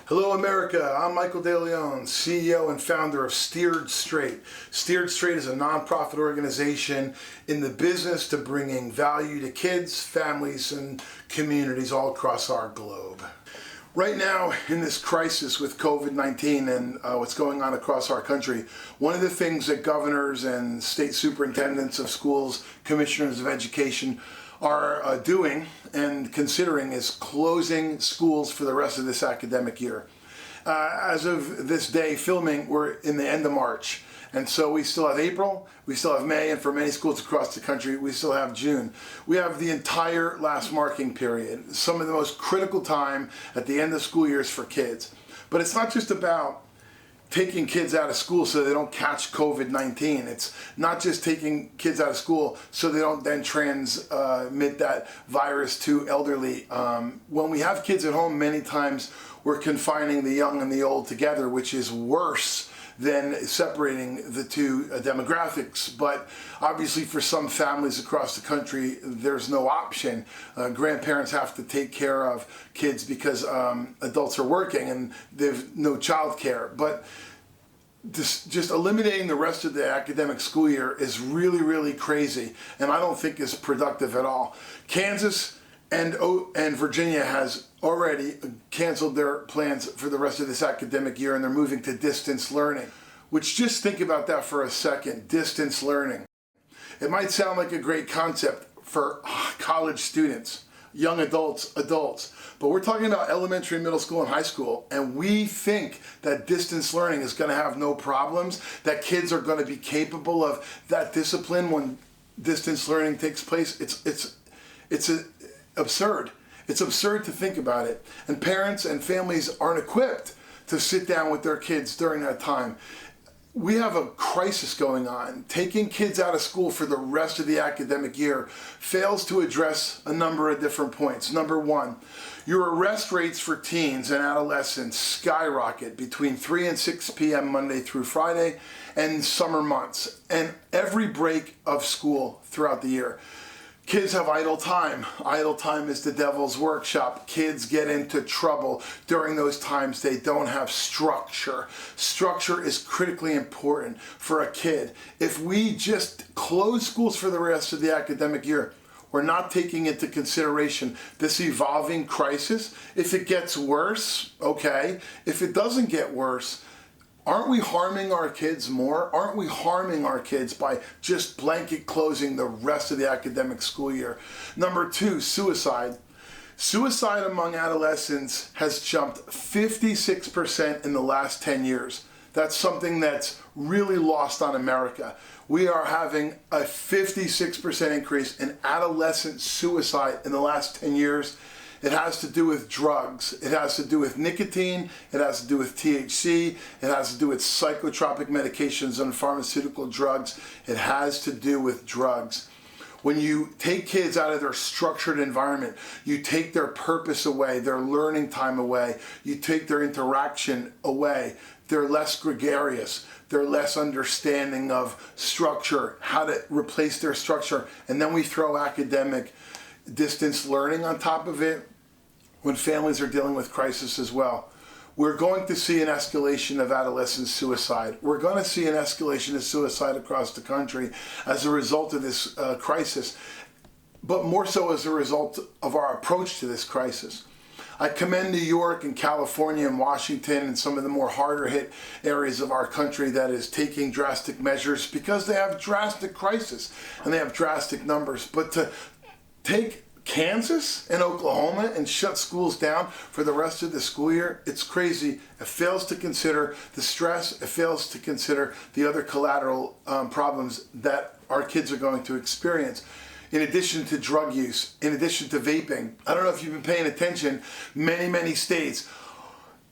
Hello America, I'm Michael DeLeon, CEO and founder of Steered Straight. Steered Straight is a nonprofit organization in the business to bringing value to kids, families, and communities all across our globe. Right now, in this crisis with COVID-19 and what's going on across our country, one of the things that governors and state superintendents of schools, commissioners of education are doing and considering is closing schools for the rest of this academic year. As of this day filming, we're in the end of March. And so we still have April, we still have May, and for many schools across the country, we still have June. We have the entire last marking period, some of the most critical time at the end of school years for kids. But it's not just about taking kids out of school so they don't catch COVID-19. It's not just taking kids out of school so they don't then transmit that virus to elderly. When we have kids at home, many times we're confining the young and the old together, which is worse than separating the two demographics. But obviously for some families across the country, there's no option. Grandparents have to take care of kids because adults are working and there's no child care. But just eliminating the rest of the academic school year is really, really crazy, and I don't think is productive at all. Kansas and Virginia has already canceled their plans for the rest of this academic year, and they're moving to distance learning, which, just think about that for a second, distance learning. It might sound like a great concept for college students, young adults, but we're talking about elementary, middle school, and high school, and we think that distance learning is going to have no problems, that kids are going to be capable of that discipline when distance learning takes place. It's absurd. It's absurd to think about it, and parents and families aren't equipped to sit down with their kids during that time. We have a crisis going on. Taking kids out of school for the rest of the academic year fails to address a number of different points. Number one, your arrest rates for teens and adolescents skyrocket between 3 and 6 p.m. Monday through Friday and summer months, and every break of school throughout the year. Kids have idle time. Idle time is the devil's workshop. Kids get into trouble during those times. They don't have structure. Structure is critically important for a kid. If we just close schools for the rest of the academic year, we're not taking into consideration this evolving crisis. If it gets worse, okay. If it doesn't get worse, aren't we harming our kids more? Aren't we harming our kids by just blanket closing the rest of the academic school year? Number two, suicide. Suicide among adolescents has jumped 56% in the last 10 years. That's something that's really lost on America. We are having a 56% increase in adolescent suicide in the last 10 years. It has to do with drugs. It has to do with nicotine. It has to do with THC. It has to do with psychotropic medications and pharmaceutical drugs. It has to do with drugs. When you take kids out of their structured environment, you take their purpose away, their learning time away, you take their interaction away. They're less gregarious. They're less understanding of structure, how to replace their structure. And then we throw academic distance learning on top of it when families are dealing with crisis as well. We're going to see an escalation of adolescent suicide. We're going to see an escalation of suicide across the country as a result of this crisis, but more so as a result of our approach to this crisis. I commend New York and California and Washington and some of the more harder hit areas of our country that is taking drastic measures because they have drastic crisis and they have drastic numbers. But to take Kansas and Oklahoma and shut schools down for the rest of the school year, it's crazy. It fails to consider the stress. It fails to consider the other collateral problems that our kids are going to experience. In addition to drug use, in addition to vaping, I don't know if you've been paying attention, many states,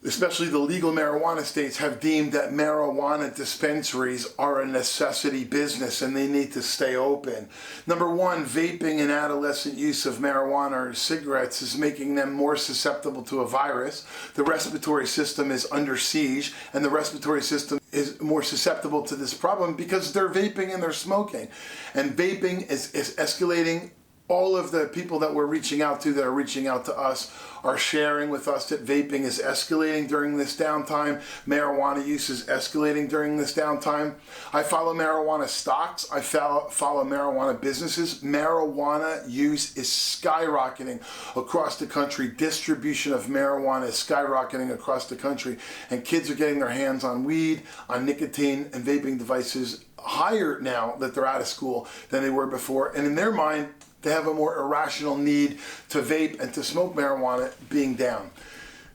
especially the legal marijuana states, have deemed that marijuana dispensaries are a necessity business and they need to stay open. Number one, vaping and adolescent use of marijuana or cigarettes is making them more susceptible to a virus. The respiratory system is under siege, and the respiratory system is more susceptible to this problem because they're vaping and they're smoking. And vaping is escalating all of the people that we're reaching out to that are reaching out to us are sharing with us that vaping is escalating during this downtime. Marijuana use is escalating during this downtime. I follow marijuana stocks. I follow marijuana businesses. Marijuana use is skyrocketing across the country. Distribution of marijuana is skyrocketing across the country. And kids are getting their hands on weed, on nicotine, and vaping devices higher now that they're out of school than they were before. And in their mind, they have a more irrational need to vape and to smoke marijuana being down.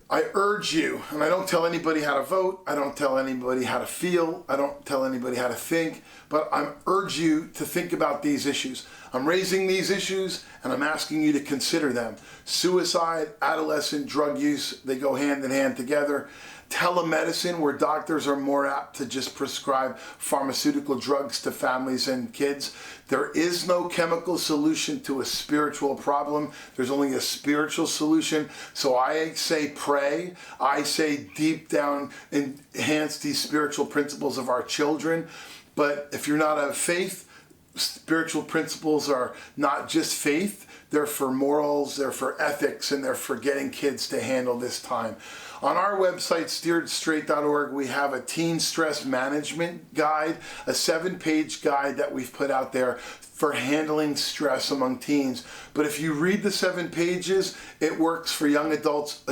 I urge you, and I don't tell anybody how to vote, I don't tell anybody how to feel, I don't tell anybody how to think, but I urge you to think about these issues. I'm raising these issues and I'm asking you to consider them. Suicide, adolescent drug use, they go hand in hand together. Telemedicine, where doctors are more apt to just prescribe pharmaceutical drugs to families and kids. There is no chemical solution to a spiritual problem. There's only a spiritual solution. So I say pray. I say deep down enhance these spiritual principles of our children. But if you're not of faith, spiritual principles are not just faith. They're for morals, they're for ethics, and they're for getting kids to handle this time. On our website, steeredstraight.org, we have a teen stress management guide, a 7-page guide that we've put out there for handling stress among teens. But if you read the 7 pages, it works for young adults,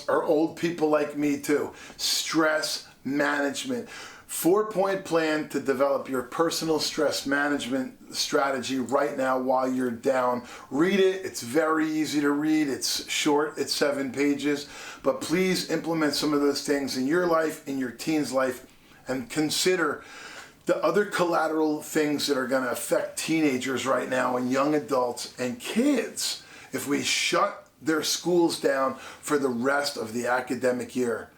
or old people like me too. Stress management. 4-point plan to develop your personal stress management strategy right now while you're down. Read it. It's very easy to read. It's short. It's 7 pages. But please implement some of those things in your life, in your teen's life, and consider the other collateral things that are going to affect teenagers right now and young adults and kids if we shut their schools down for the rest of the academic year.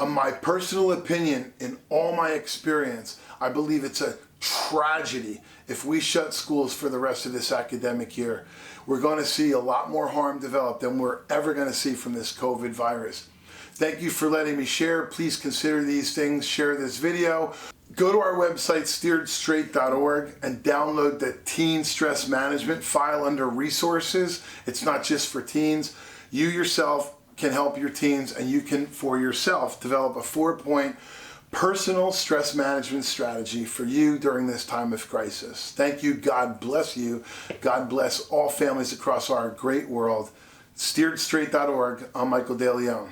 My personal opinion, in all my experience, I believe it's a tragedy if we shut schools for the rest of this academic year. We're going to see a lot more harm develop than we're ever going to see from this COVID virus. Thank you for letting me share. Please consider these things. Share this video. Go to our website, steeredstraight.org, and download the Teen Stress Management file under Resources. It's not just for teens. You yourself can help your teens, and you can, for yourself, develop a 4-point personal stress management strategy for you during this time of crisis. Thank you. God bless you. God bless all families across our great world. Steeredstraight.org. I'm Michael DeLeon.